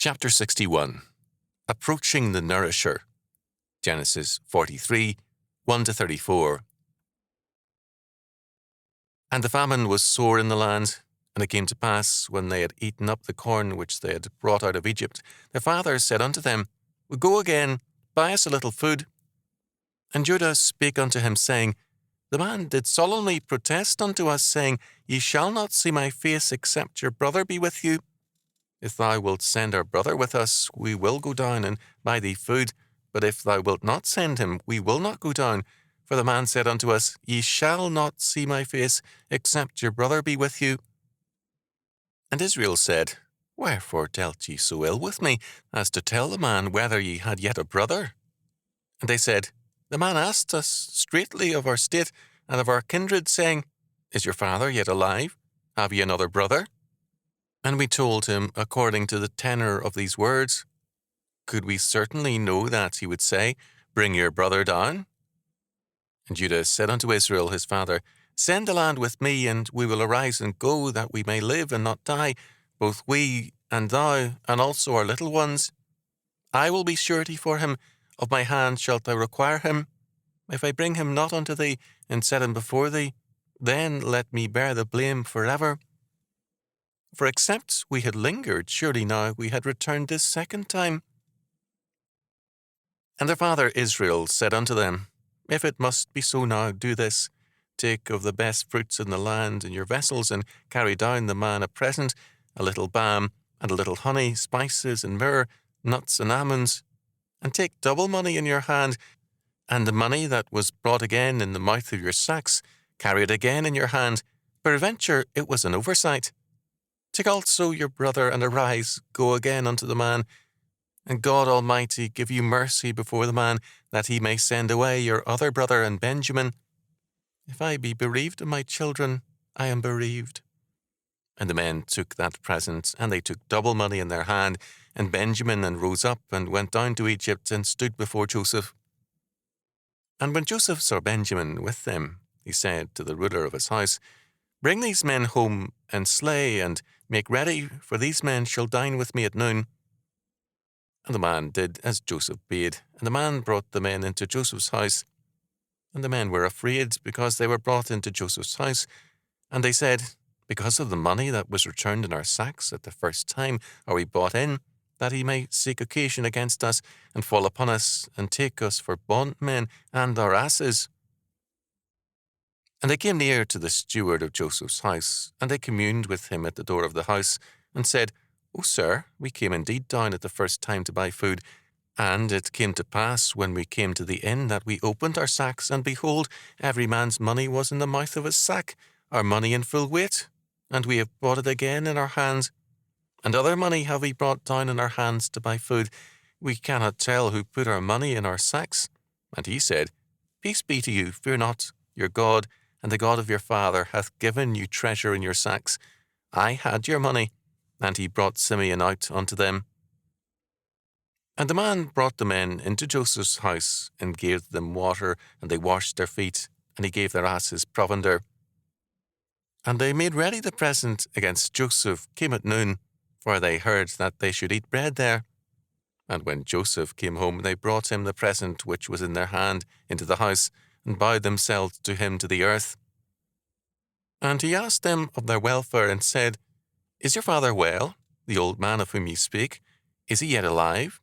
Chapter 61. Approaching the Nourisher. Genesis 43, 1-34. And the famine was sore in the land, and it came to pass, when they had eaten up the corn which they had brought out of Egypt, their father said unto them, Go again, buy us a little food. And Judah spake unto him, saying, The man did solemnly protest unto us, saying, Ye shall not see my face, except your brother be with you. If thou wilt send our brother with us, we will go down and buy thee food. But if thou wilt not send him, we will not go down. For the man said unto us, Ye shall not see my face, except your brother be with you. And Israel said, Wherefore dealt ye so ill with me, as to tell the man whether ye had yet a brother? And they said, The man asked us straitly of our state and of our kindred, saying, Is your father yet alive? Have ye another brother? And we told him according to the tenor of these words. Could we certainly know that, he would say, Bring your brother down? And Judah said unto Israel his father, Send the land with me, and we will arise and go, that we may live and not die, both we and thou, and also our little ones. I will be surety for him, of my hand shalt thou require him. If I bring him not unto thee, and set him before thee, then let me bear the blame forever. For except we had lingered, surely now we had returned this second time. And their father Israel said unto them, If it must be so now, do this. Take of the best fruits in the land in your vessels, and carry down the man a present, a little balm, and a little honey, spices, and myrrh, nuts and almonds. And take double money in your hand, and the money that was brought again in the mouth of your sacks, carry it again in your hand. Peradventure it was an oversight. Take also your brother, and arise, go again unto the man. And God Almighty give you mercy before the man, that he may send away your other brother and Benjamin. If I be bereaved of my children, I am bereaved. And the men took that present, and they took double money in their hand, and Benjamin, and rose up, and went down to Egypt, and stood before Joseph. And when Joseph saw Benjamin with them, he said to the ruler of his house, Bring these men home, and slay, and make ready, for these men shall dine with me at noon. And the man did as Joseph bade, and the man brought the men into Joseph's house. And the men were afraid, because they were brought into Joseph's house. And they said, Because of the money that was returned in our sacks at the first time are we brought in, that he may seek occasion against us, and fall upon us, and take us for bondmen and our asses. And they came near to the steward of Joseph's house, and they communed with him at the door of the house, and said, O sir, we came indeed down at the first time to buy food. And it came to pass, when we came to the inn, that we opened our sacks, and behold, every man's money was in the mouth of his sack, our money in full weight, and we have brought it again in our hands. And other money have we brought down in our hands to buy food. We cannot tell who put our money in our sacks. And he said, Peace be to you, fear not, your God, and the God of your father hath given you treasure in your sacks. I had your money. And he brought Simeon out unto them. And the man brought the men into Joseph's house, and gave them water, and they washed their feet, and he gave their asses provender. And they made ready the present against Joseph came at noon, for they heard that they should eat bread there. And when Joseph came home, they brought him the present which was in their hand into the house, and bowed themselves to him to the earth. And he asked them of their welfare, and said, Is your father well, the old man of whom ye speak? Is he yet alive?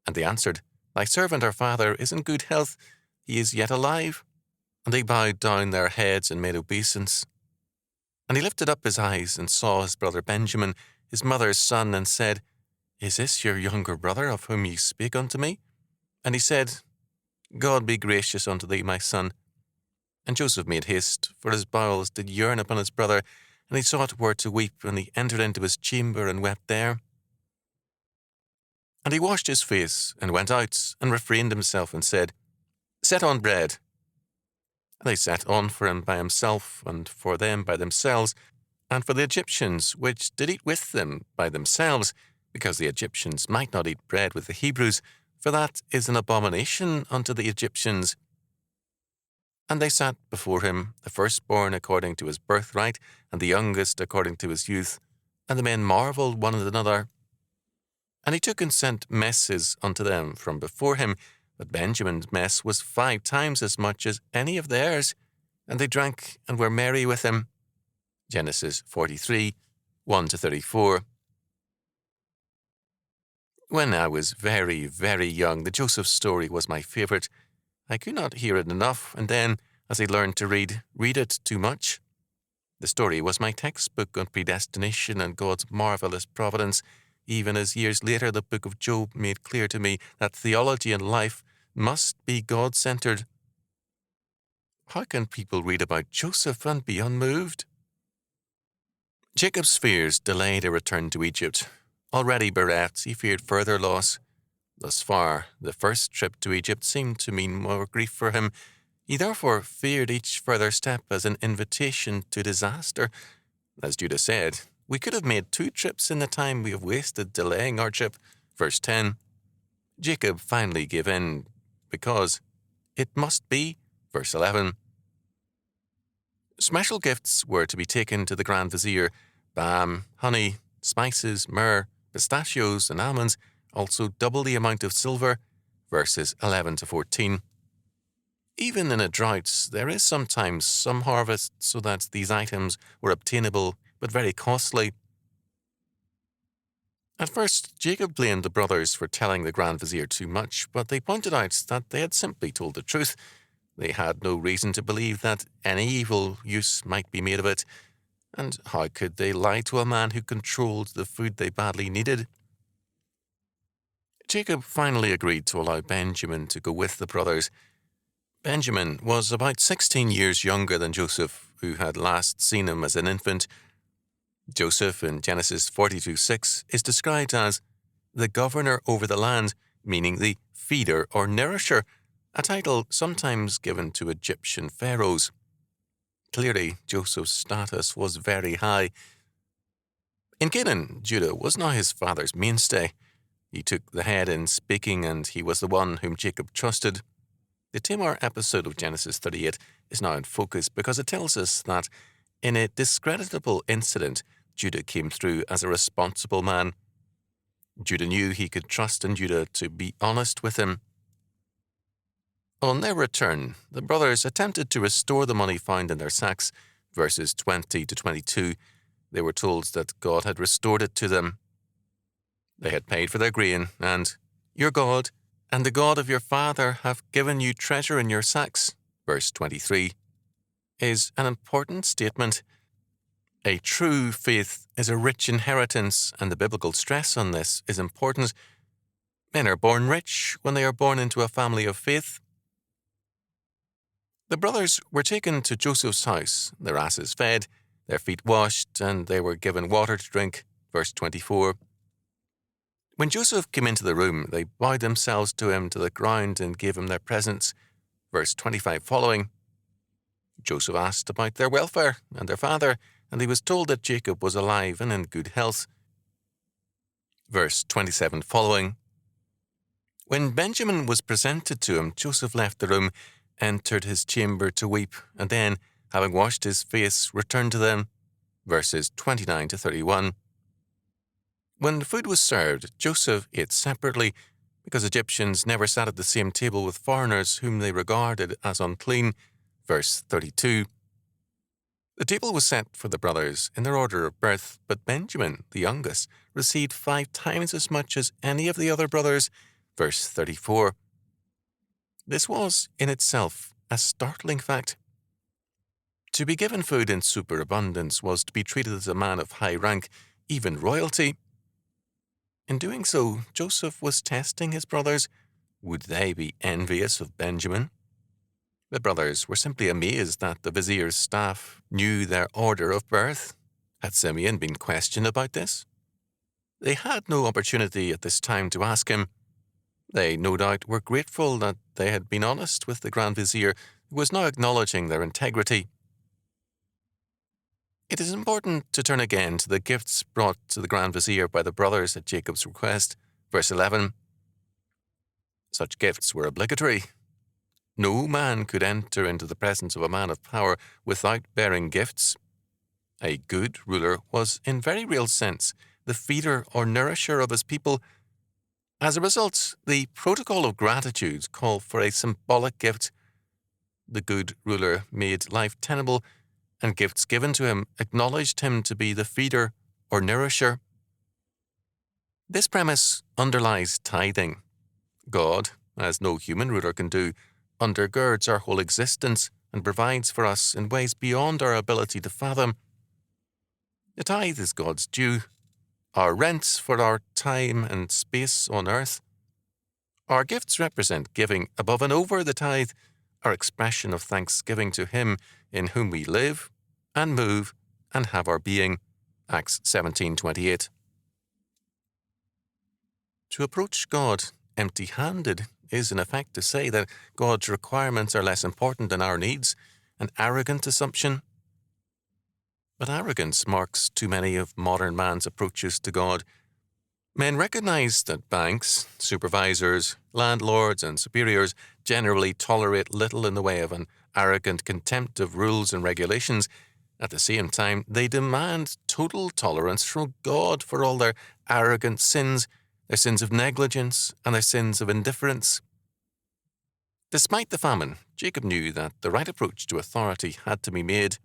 And they answered, Thy servant our father is in good health, he is yet alive. And they bowed down their heads and made obeisance. And he lifted up his eyes, and saw his brother Benjamin, his mother's son, and said, Is this your younger brother, of whom ye speak unto me? And he said, God be gracious unto thee, my son. And Joseph made haste, for his bowels did yearn upon his brother, and he sought where to weep, and he entered into his chamber, and wept there. And he washed his face, and went out, and refrained himself, and said, Set on bread. And they set on for him by himself, and for them by themselves, and for the Egyptians, which did eat with them by themselves, because the Egyptians might not eat bread with the Hebrews, for that is an abomination unto the Egyptians. And they sat before him, the firstborn according to his birthright, and the youngest according to his youth. And the men marveled one at another. And he took and sent messes unto them from before him, but Benjamin's mess was 5 times as much as any of theirs, and they drank and were merry with him. Genesis 43, 1-34. When I was very, very young, the Joseph story was my favourite. I could not hear it enough, and then, as I learned to read it too much. The story was my textbook on predestination and God's marvellous providence, even as years later the book of Job made clear to me that theology and life must be God-centred. How can people read about Joseph and be unmoved? Jacob's fears delayed a return to Egypt. Already bereft, he feared further loss. Thus far, the first trip to Egypt seemed to mean more grief for him. He therefore feared each further step as an invitation to disaster. As Judah said, we could have made 2 trips in the time we have wasted delaying our trip. Verse 10. Jacob finally gave in because it must be. Verse 11. Special gifts were to be taken to the Grand Vizier: balm, honey, spices, myrrh, pistachios, and almonds, also double the amount of silver. Verses 11-14. Even in a drought, there is sometimes some harvest, so that these items were obtainable but very costly. At first, Jacob blamed the brothers for telling the Grand Vizier too much, but they pointed out that they had simply told the truth. They had no reason to believe that any evil use might be made of it, and how could they lie to a man who controlled the food they badly needed? Jacob finally agreed to allow Benjamin to go with the brothers. Benjamin was about 16 years younger than Joseph, who had last seen him as an infant. Joseph in Genesis 42:6 is described as the governor over the land, meaning the feeder or nourisher, a title sometimes given to Egyptian pharaohs. Clearly, Joseph's status was very high. In Canaan, Judah was now his father's mainstay. He took the head in speaking, and he was the one whom Jacob trusted. The Tamar episode of Genesis 38 is now in focus because it tells us that in a discreditable incident, Judah came through as a responsible man. Judah knew he could trust in Judah to be honest with him. On their return, the brothers attempted to restore the money found in their sacks. Verses 20-22, they were told that God had restored it to them. They had paid for their grain, and your God and the God of your father have given you treasure in your sacks. Verse 23 is an important statement. A true faith is a rich inheritance, and the biblical stress on this is important. Men are born rich when they are born into a family of faith. The brothers were taken to Joseph's house, their asses fed, their feet washed, and they were given water to drink. Verse 24. When Joseph came into the room, they bowed themselves to him to the ground and gave him their presents. Verse 25 following. Joseph asked about their welfare and their father, and he was told that Jacob was alive and in good health. Verse 27 following. When Benjamin was presented to him, Joseph left the room, entered his chamber to weep, and then, having washed his face, returned to them. Verses 29-31. When food was served, Joseph ate separately, because Egyptians never sat at the same table with foreigners whom they regarded as unclean. Verse 32. The table was set for the brothers in their order of birth, but Benjamin, the youngest, received 5 times as much as any of the other brothers. Verse 34. This was, in itself, a startling fact. To be given food in superabundance was to be treated as a man of high rank, even royalty. In doing so, Joseph was testing his brothers. Would they be envious of Benjamin? The brothers were simply amazed that the vizier's staff knew their order of birth. Had Simeon been questioned about this? They had no opportunity at this time to ask him. They no doubt were grateful that they had been honest with the Grand Vizier, who was now acknowledging their integrity. It is important to turn again to the gifts brought to the Grand Vizier by the brothers at Jacob's request. Verse 11. Such gifts were obligatory. No man could enter into the presence of a man of power without bearing gifts. A good ruler was, in very real sense, the feeder or nourisher of his people, As a result, the protocol of gratitude called for a symbolic gift. The good ruler made life tenable, and gifts given to him acknowledged him to be the feeder or nourisher. This premise underlies tithing. God, as no human ruler can do, undergirds our whole existence and provides for us in ways beyond our ability to fathom. The tithe is God's due, our rent for our time and space on earth. Our gifts represent giving above and over the tithe, our expression of thanksgiving to Him in whom we live and move and have our being. Acts 17:28. To approach God empty-handed is in effect to say that God's requirements are less important than our needs, an arrogant assumption. But arrogance marks too many of modern man's approaches to God. Men recognize that banks, supervisors, landlords, and superiors generally tolerate little in the way of an arrogant contempt of rules and regulations. At the same time, they demand total tolerance from God for all their arrogant sins, their sins of negligence, and their sins of indifference. Despite the famine, Jacob knew that the right approach to authority had to be made.